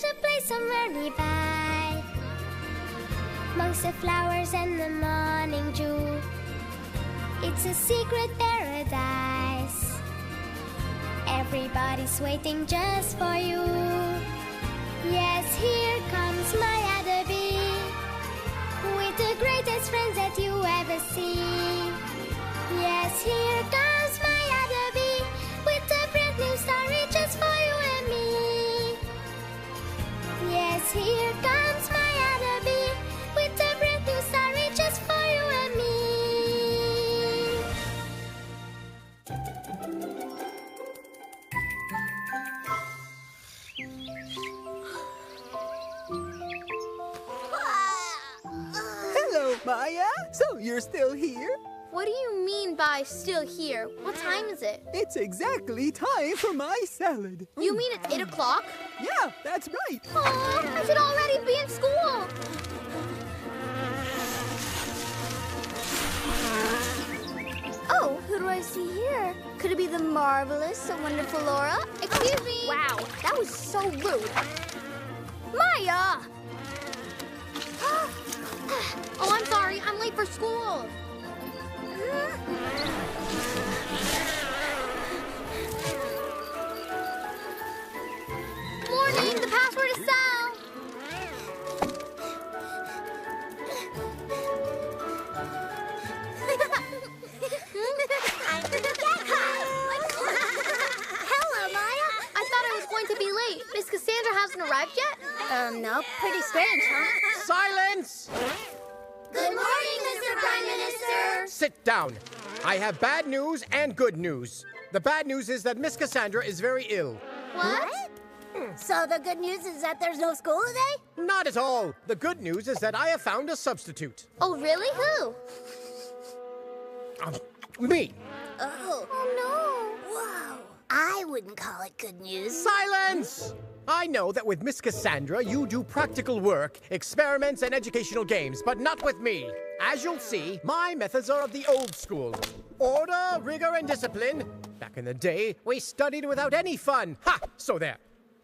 there's a place somewhere nearby, amongst the flowers and the morning dew. It's a secret paradise. Everybody's waiting just for you. Yes, here comes Maya the bee, with the greatest friends that you ever see. Yes, here comes Maya the bee, with a brand new story just for you and me. Yes, here comes Maya the bee, with a brand new story just for you and me. Hello, Maya. So you're still here? What do you mean by still here? What time is it? It's exactly time for my salad. You mean it's 8 o'clock? Yeah, that's right. Oh, I should already be in school. Oh, who do I see here? Could it be the marvelous and wonderful Laura? Excuse me. Wow, that was so rude. Maya! Oh, I'm sorry. I'm late for school. Morning. The password is Sal. Hello, Maya. I thought I was going to be late. Miss Cassandra hasn't arrived yet? No, pretty strange, huh? Silence! Good morning, Mr. Prime Minister. Sit down. I have bad news and good news. The bad news is that Miss Cassandra is very ill. What? So the good news is that there's no school today? Not at all. The good news is that I have found a substitute. Oh, really? Who? Me. Oh no. Whoa. I wouldn't call it good news. Silence! I know that with Miss Cassandra, you do practical work, experiments, and educational games, but not with me. As you'll see, my methods are of the old school. Order, rigor, and discipline. Back in the day, we studied without any fun. Ha! So there.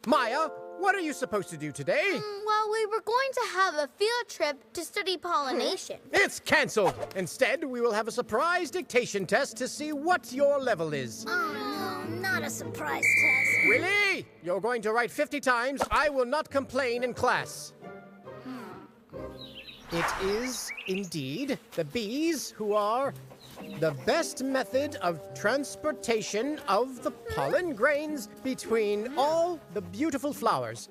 Maya, what are you supposed to do today? Well, we were going to have a field trip to study pollination. It's cancelled. Instead, we will have a surprise dictation test to see what your level is. Oh no, not a surprise test. Willie, you're going to write 50 times. I will not complain in class. It is indeed the bees who are the best method of transportation of the pollen grains between all the beautiful flowers.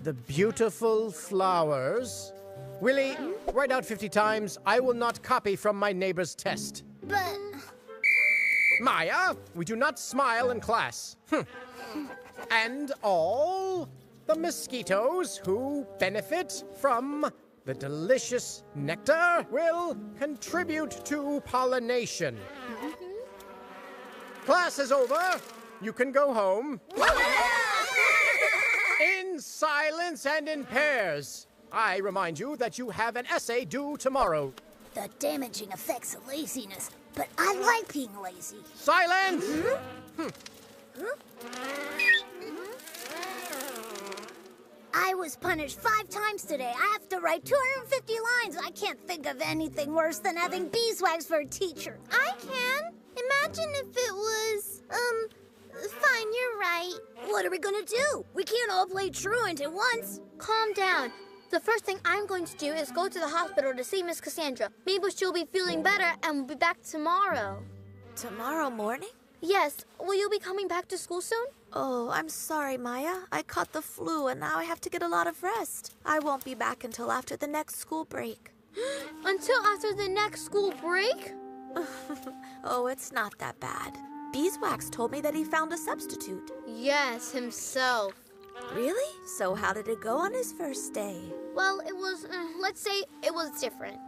The beautiful flowers. Willie, write out 50 times. I will not copy from my neighbor's test. But Maya, we do not smile in class. And all the mosquitoes who benefit from the delicious nectar will contribute to pollination. Class is over. You can go home. In silence and in pairs. I remind you that you have an essay due tomorrow. the damaging effects of laziness. But I like being lazy. Silence! I was punished 5 times today. I have to write 250 lines. I can't think of anything worse than having beeswax for a teacher. I can. Imagine if it was, fine, you're right. What are we gonna do? We can't all play truant at once. Calm down. The first thing I'm going to do is go to the hospital to see Miss Cassandra. Maybe she'll be feeling better and we'll be back tomorrow. Tomorrow morning? Yes. Will you be coming back to school soon? Oh, I'm sorry, Maya. I caught the flu and now I have to get a lot of rest. I won't be back until after the next school break. Until after the next school break? Oh, it's not that bad. Beeswax told me that he found a substitute. Yes, himself. Really? So how did it go on his first day? Well, it was, let's say it was different.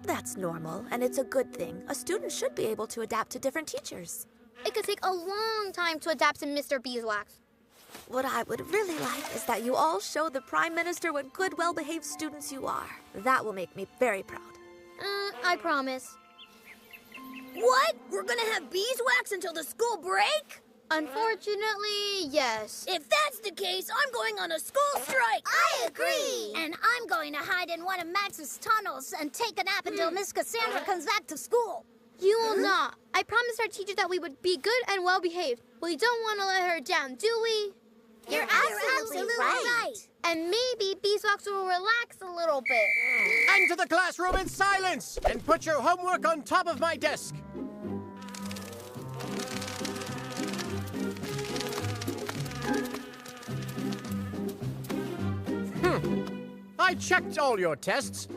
That's normal, and it's a good thing. A student should be able to adapt to different teachers. It could take a long time to adapt to Mr. Beeswax. What I would really like is that you all show the Prime Minister what good, well-behaved students you are. That will make me very proud. I promise. What? We're gonna have beeswax until the school break? Unfortunately, yes. If that's the case, I'm going on a school strike. I agree. And I'm going to hide in one of Max's tunnels and take a nap until Miss Cassandra comes back to school. You will not. I promised our teacher that we would be good and well behaved. We don't want to let her down, do we? You're absolutely right. And maybe Beeswax will relax a little bit. Enter the classroom in silence and put your homework on top of my desk. I checked all your tests,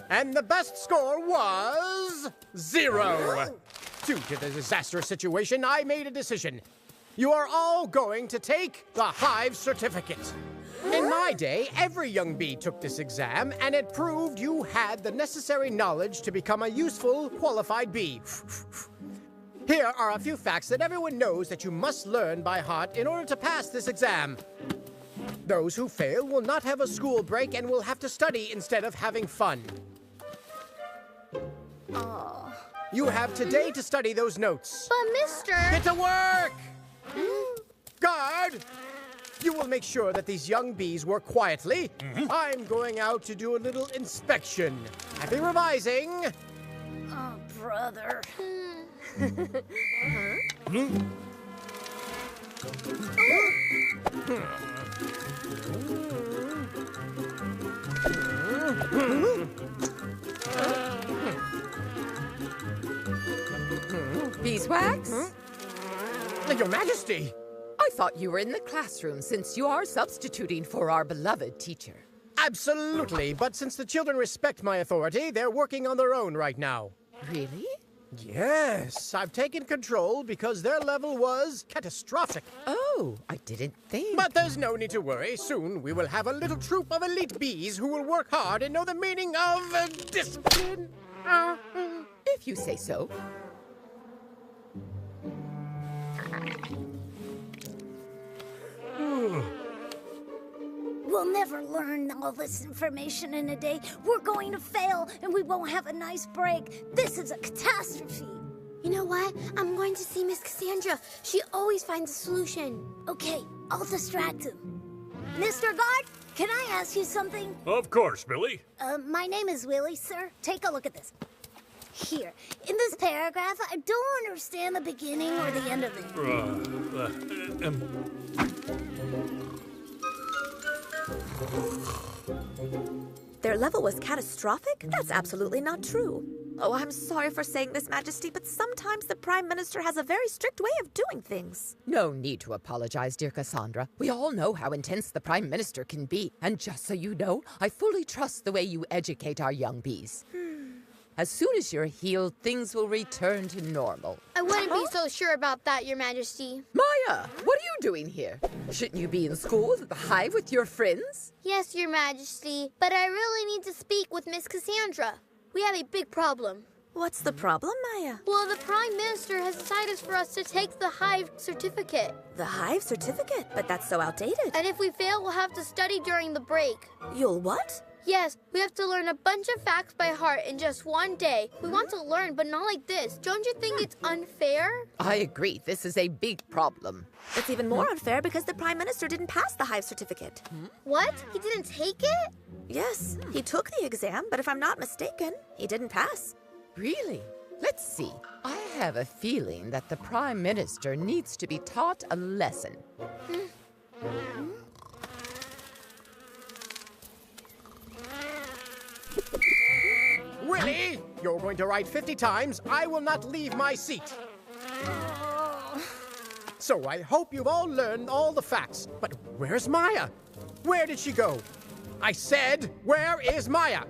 and the best score was 0. Due to the disastrous situation, I made a decision. You are all going to take the Hive Certificate. In my day, every young bee took this exam, and it proved you had the necessary knowledge to become a useful, qualified bee. Here are a few facts that everyone knows that you must learn by heart in order to pass this exam. Those who fail will not have a school break and will have to study instead of having fun. You have today to study those notes. But, mister... Get to work! Guard! You will make sure that these young bees work quietly. I'm going out to do a little inspection. Happy revising! Oh, brother. Beeswax? Your Majesty! I thought you were in the classroom since you are substituting for our beloved teacher. Absolutely, but since the children respect my authority, they're working on their own right now. Really? Yes, I've taken control because their level was catastrophic. Oh, I didn't think. But there's no need to worry. Soon we will have a little troop of elite bees who will work hard and know the meaning of discipline. If you say so. We'll never learn all this information in a day. We're going to fail, and we won't have a nice break. This is a catastrophe. You know what? I'm going to see Miss Cassandra. She always finds a solution. Okay, I'll distract him. Mr. Guard, can I ask you something? Of course, Billy. My name is Willie, sir. Take a look at this. Here, in this paragraph, I don't understand the beginning or the end of it. Their level was catastrophic? That's absolutely not true. Oh, I'm sorry for saying this, Majesty, but sometimes the Prime Minister has a very strict way of doing things. No need to apologize, dear Cassandra. We all know how intense the Prime Minister can be. And just so you know, I fully trust the way you educate our young bees. As soon as you're healed, things will return to normal. I wouldn't be so sure about that, Your Majesty. Maya, what are you doing here? Shouldn't you be in school at the Hive with your friends? Yes, Your Majesty, but I really need to speak with Miss Cassandra. We have a big problem. What's the problem, Maya? Well, the Prime Minister has decided for us to take the Hive Certificate. The Hive Certificate? But that's so outdated. And if we fail, we'll have to study during the break. You'll what? Yes, we have to learn a bunch of facts by heart in just one day. We want to learn, but not like this. Don't you think it's unfair? I agree. This is a big problem. It's even more unfair because the Prime Minister didn't pass the Hive Certificate. What? He didn't take it? Yes, he took the exam, but if I'm not mistaken, he didn't pass. Really? Let's see. I have a feeling that the Prime Minister needs to be taught a lesson. Willie, you're going to write 50 times, I will not leave my seat. So I hope you've all learned all the facts. But where's Maya? Where did she go? I said, where is Maya?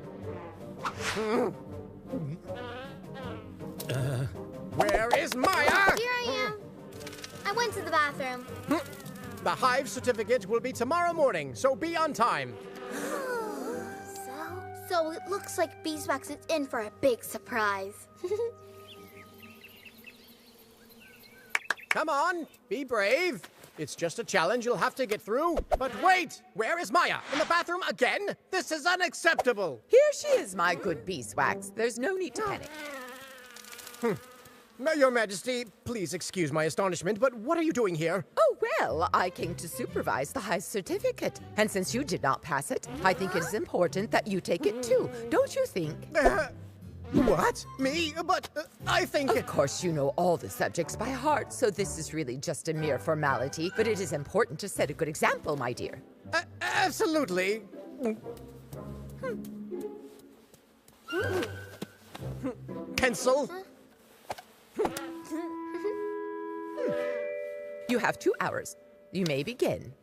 Where is Maya? Here I am. I went to the bathroom. The Hive Certificate will be tomorrow morning, so be on time. So it looks like Beeswax is in for a big surprise. Come on, be brave. It's just a challenge you'll have to get through. But wait, where is Maya? In the bathroom again? This is unacceptable. Here she is, my good Beeswax. There's no need to panic. Your Majesty, please excuse my astonishment, but what are you doing here? Oh, well, I came to supervise the Hive certificate. And since you did not pass it, I think it is important that you take it too. Don't you think? What? Me? But I think... Of course, you know all the subjects by heart, so this is really just a mere formality. But it is important to set a good example, my dear. Absolutely. Pencil? You have 2 hours. You may begin.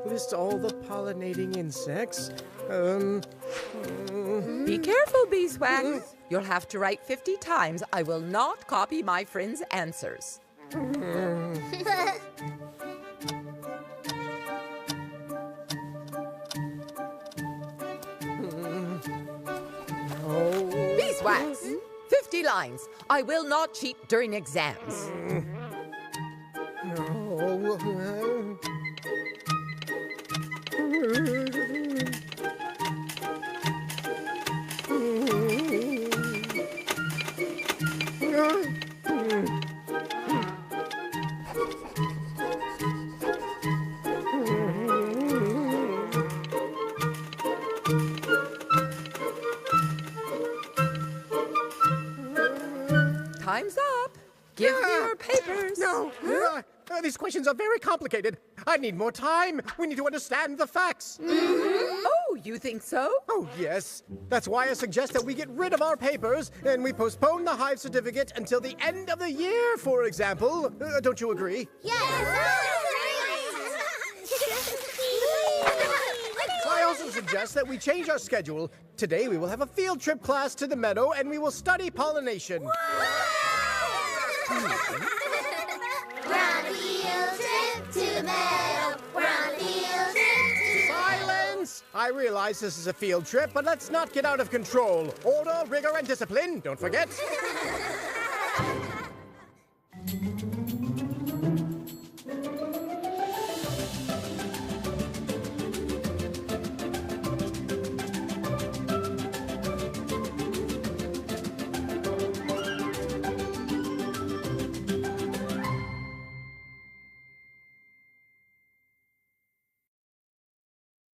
List all the pollinating insects. Be careful, Beeswax. You'll have to write 50 times. I will not copy my friend's answers. Beeswax, 50 lines. I will not cheat during exams. Time's up. Give me your papers. No. These questions are very complicated. I need more time. We need to understand the facts. Oh, you think so? Oh, yes. That's why I suggest that we get rid of our papers and we postpone the Hive certificate until the end of the year, for example. Don't you agree? I also suggest that we change our schedule. Today we will have a field trip class to the meadow and we will study pollination. We're on a field trip to the meadow. We're on a field trip to... Silence! I realize this is a field trip, but let's not get out of control. Order, rigor, and discipline. Don't forget.